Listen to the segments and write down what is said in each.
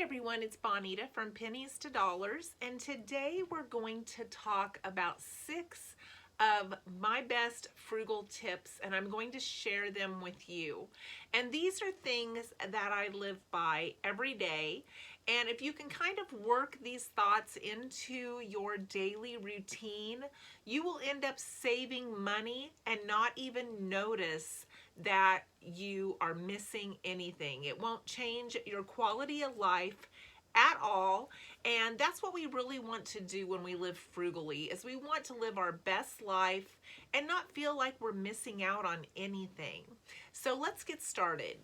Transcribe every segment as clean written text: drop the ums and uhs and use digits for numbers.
Hi everyone, it's Bonita from Pennies to Dollars, and today we're going to talk about 6 of my best frugal tips, and I'm going to share them with you. And these are things that I live by every day, and if you can kind of work these thoughts into your daily routine, you will end up saving money and not even notice that you are missing anything. It won't change your quality of life at all, and that's what we really want to do when we live frugally, is we want to live our best life and not feel like we're missing out on anything. So let's get started.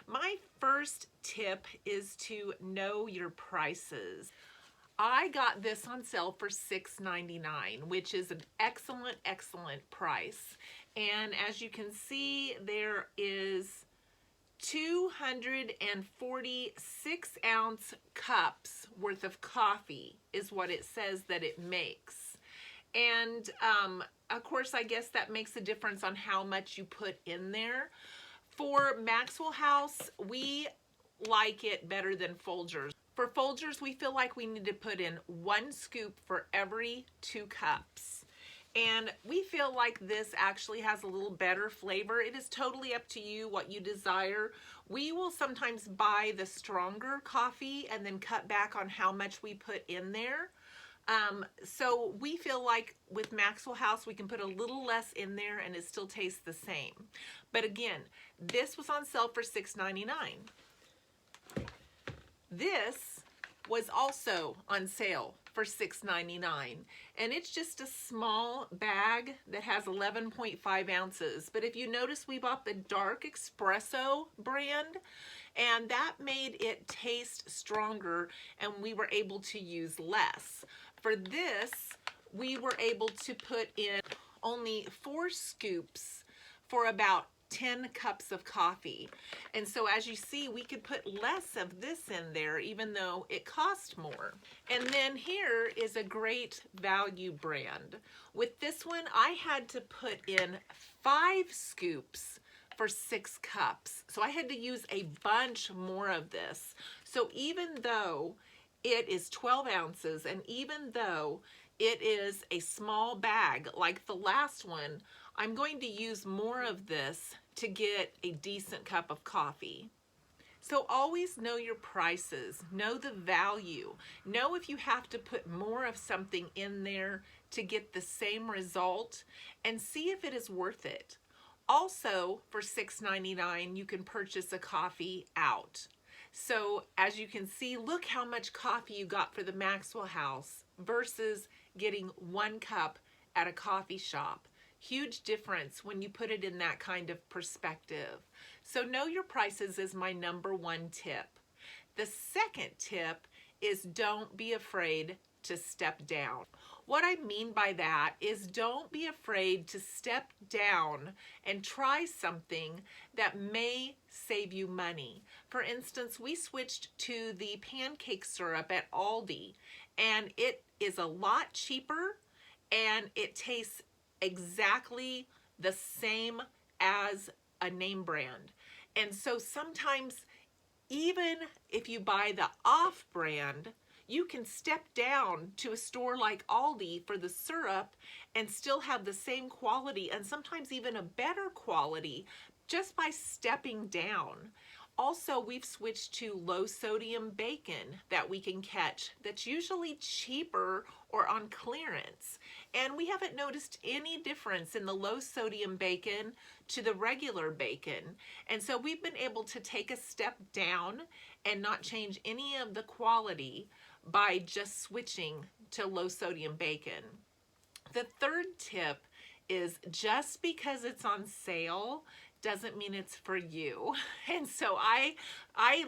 My first tip is to know your prices. I got this on sale for $6.99, which is an excellent price. And as you can see, there is 246-ounce cups worth of coffee is what it says that it makes. And of course, I guess that makes a difference on how much you put in there. For Maxwell House, we like it better than Folgers. For Folgers, we feel like we need to put in 1 scoop for every 2 cups. And we feel like this actually has a little better flavor. It is totally up to you what you desire. We will sometimes buy the stronger coffee and then cut back on how much we put in there. So we feel like with Maxwell House, we can put a little less in there and it still tastes the same. But again, this was on sale for $6.99. This was also on sale for $6.99, and it's just a small bag that has 11.5 ounces. But if you notice, we bought the dark espresso brand, and that made it taste stronger, and we were able to use less. For this, we were able to put in only 4 scoops for about 10 cups of coffee. And so as you see, we could put less of this in there even though it cost more. And then here is a great value brand. With this one, I had to put in 5 scoops for 6 cups. So I had to use a bunch more of this. So even though it is 12 ounces and even though it is a small bag like the last one, I'm going to use more of this to get a decent cup of coffee. So always know your prices, know the value, know if you have to put more of something in there to get the same result, and see if it is worth it. Also, for $6.99, you can purchase a coffee out. So as you can see, look how much coffee you got for the Maxwell House versus getting 1 cup at a coffee shop. Huge difference when you put it in that kind of perspective. So know your prices is my number 1 tip. The second tip is don't be afraid to step down. What I mean by that is don't be afraid to step down and try something that may save you money. For instance, we switched to the pancake syrup at Aldi, and it is a lot cheaper and it tastes exactly the same as a name brand. And so sometimes even if you buy the off brand, you can step down to a store like Aldi for the syrup and still have the same quality and sometimes even a better quality just by stepping down. Also, we've switched to low sodium bacon that we can catch that's usually cheaper or on clearance. And we haven't noticed any difference in the low sodium bacon to the regular bacon. And so we've been able to take a step down and not change any of the quality by just switching to low sodium bacon. The third tip is just because it's on sale doesn't mean it's for you. And so I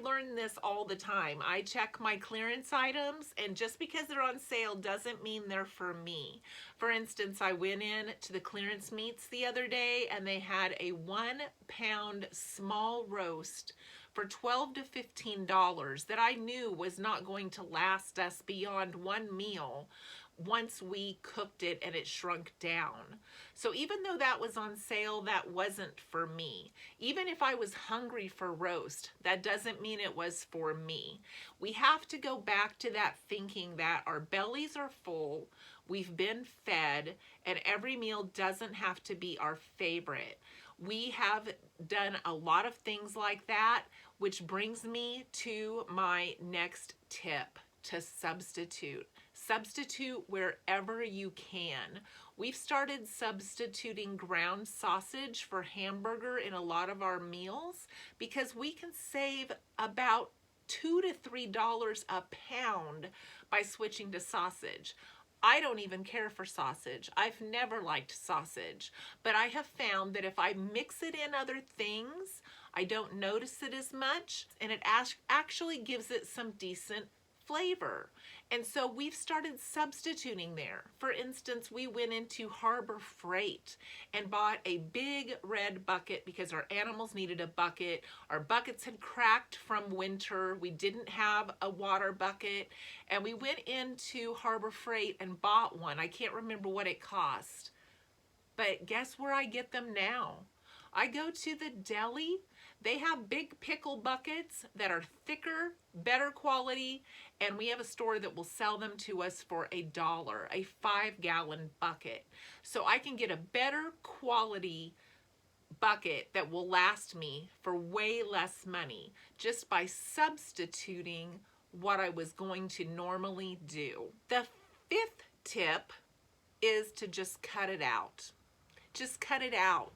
learn this all the time. I check my clearance items, and just because they're on sale doesn't mean they're for me. For instance, I went in to the clearance meats the other day and they had a 1-pound small roast for $12 to $15 that I knew was not going to last us beyond 1 meal. once we cooked it and it shrunk down. So even though that was on sale, that wasn't for me. Even if I was hungry for roast, that doesn't mean it was for me. We have to go back to that thinking that our bellies are full, we've been fed, and every meal doesn't have to be our favorite. We have done a lot of things like that, which brings me to my next tip: to substitute. Substitute wherever you can. We've started substituting ground sausage for hamburger in a lot of our meals because we can save about $2 to $3 a pound by switching to sausage. I don't even care for sausage. I've never liked sausage, but I have found that if I mix it in other things, I don't notice it as much, and it actually gives it some decent flavor. And so we've started substituting there. For instance, we went into Harbor Freight and bought a big red bucket because our animals needed a bucket. Our buckets had cracked from winter. We didn't have a water bucket. And we went into Harbor Freight and bought one. I can't remember what it cost. But guess where I get them now? I go to the deli. They have big pickle buckets that are thicker, better quality, and we have a store that will sell them to us for $1, a 5-gallon bucket. So I can get a better quality bucket that will last me for way less money just by substituting what I was going to normally do. The 5th tip is to just cut it out. Just cut it out.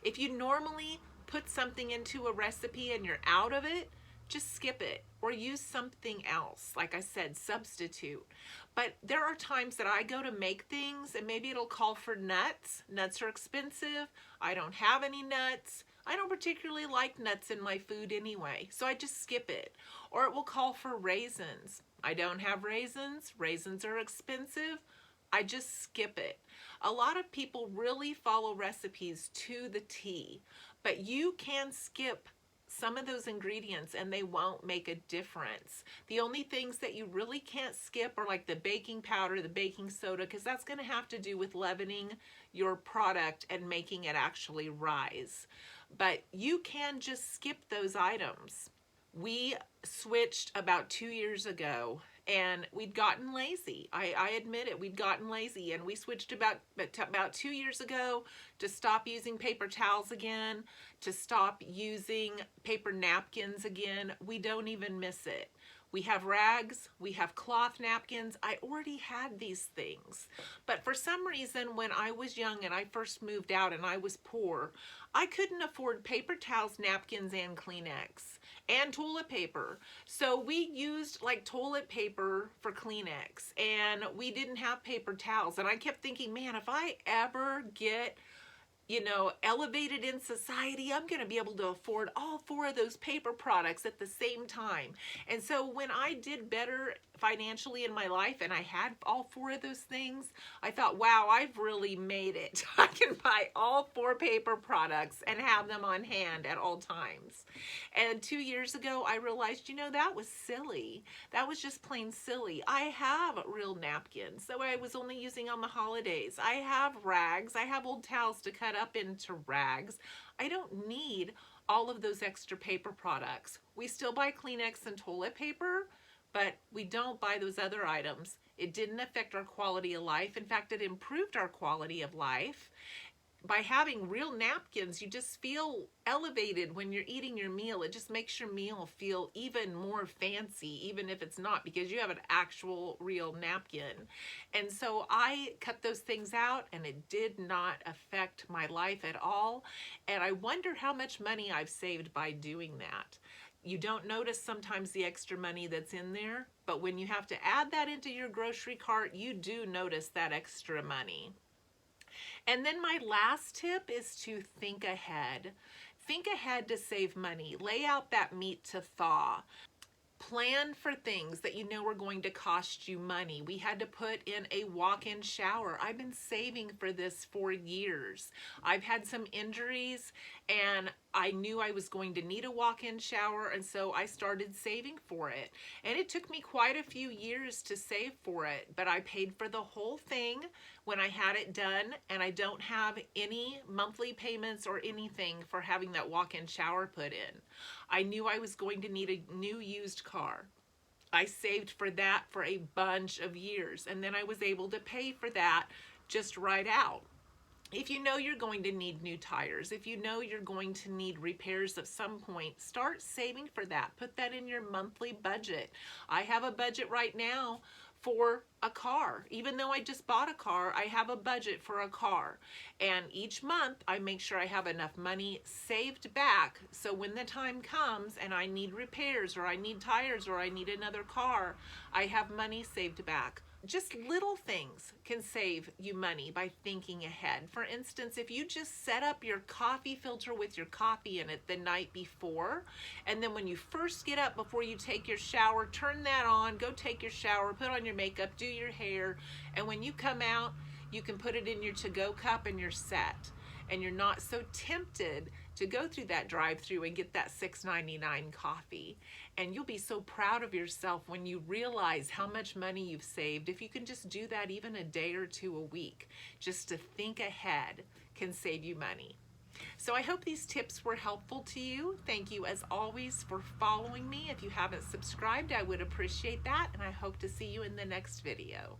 If you normally put something into a recipe and you're out of it, just skip it or use something else. Like I said, substitute. But there are times that I go to make things and maybe it'll call for nuts. Nuts are expensive. I don't have any nuts. I don't particularly like nuts in my food anyway, so I just skip it. Or it will call for raisins. I don't have raisins. Raisins are expensive. I just skip it. A lot of people really follow recipes to the T, but you can skip some of those ingredients and they won't make a difference. The only things that you really can't skip are like the baking powder, the baking soda, because that's going to have to do with leavening your product and making it actually rise. But you can just skip those items. We switched about 2 years ago and we'd gotten lazy. I admit it, we'd gotten lazy, and we switched about 2 years ago to stop using paper towels again, to stop using paper napkins again. We don't even miss it. We have rags, we have cloth napkins. I already had these things. But for some reason, when I was young and I first moved out and I was poor, I couldn't afford paper towels, napkins, and Kleenex, and toilet paper. So we used like toilet paper for Kleenex, and we didn't have paper towels. And I kept thinking, man, if I ever get elevated in society, I'm going to be able to afford all 4 of those paper products at the same time. And so when I did better financially in my life and I had all 4 of those things, I thought, wow, I've really made it. I can buy all 4 paper products and have them on hand at all times. And 2 years ago, I realized, that was silly. That was just plain silly. I have real napkins that I was only using on the holidays. I have rags. I have old towels to cut up into rags. I don't need all of those extra paper products. We still buy Kleenex and toilet paper, but we don't buy those other items. It didn't affect our quality of life. In fact, it improved our quality of life. By having real napkins, you just feel elevated when you're eating your meal. It just makes your meal feel even more fancy, even if it's not, because you have an actual real napkin. And so I cut those things out, and it did not affect my life at all. And I wonder how much money I've saved by doing that. You don't notice sometimes the extra money that's in there, but when you have to add that into your grocery cart, you do notice that extra money. And then my last tip is to think ahead. Think ahead to save money. Lay out that meat to thaw. Plan for things that you know are going to cost you money. We had to put in a walk-in shower. I've been saving for this for years. I've had some injuries and I knew I was going to need a walk-in shower, and so I started saving for it. And it took me quite a few years to save for it, but I paid for the whole thing when I had it done, and I don't have any monthly payments or anything for having that walk-in shower put in. I knew I was going to need a new used car. I saved for that for a bunch of years, and then I was able to pay for that just right out. If you know you're going to need new tires, if you know you're going to need repairs at some point, start saving for that. Put that in your monthly budget. I have a budget right now for a car. Even though I just bought a car, I have a budget for a car. And each month I make sure I have enough money saved back so when the time comes and I need repairs or I need tires or I need another car, I have money saved back. Just little things can save you money by thinking ahead. For instance, if you just set up your coffee filter with your coffee in it the night before, and then when you first get up before you take your shower, turn that on, go take your shower, put on your makeup, do your hair, and when you come out, you can put it in your to-go cup and you're set. And you're not so tempted to go through that drive-through and get that $6.99 coffee. And you'll be so proud of yourself when you realize how much money you've saved. If you can just do that even a day or two a week, just to think ahead can save you money. So I hope these tips were helpful to you. Thank you as always for following me. If you haven't subscribed, I would appreciate that, and I hope to see you in the next video.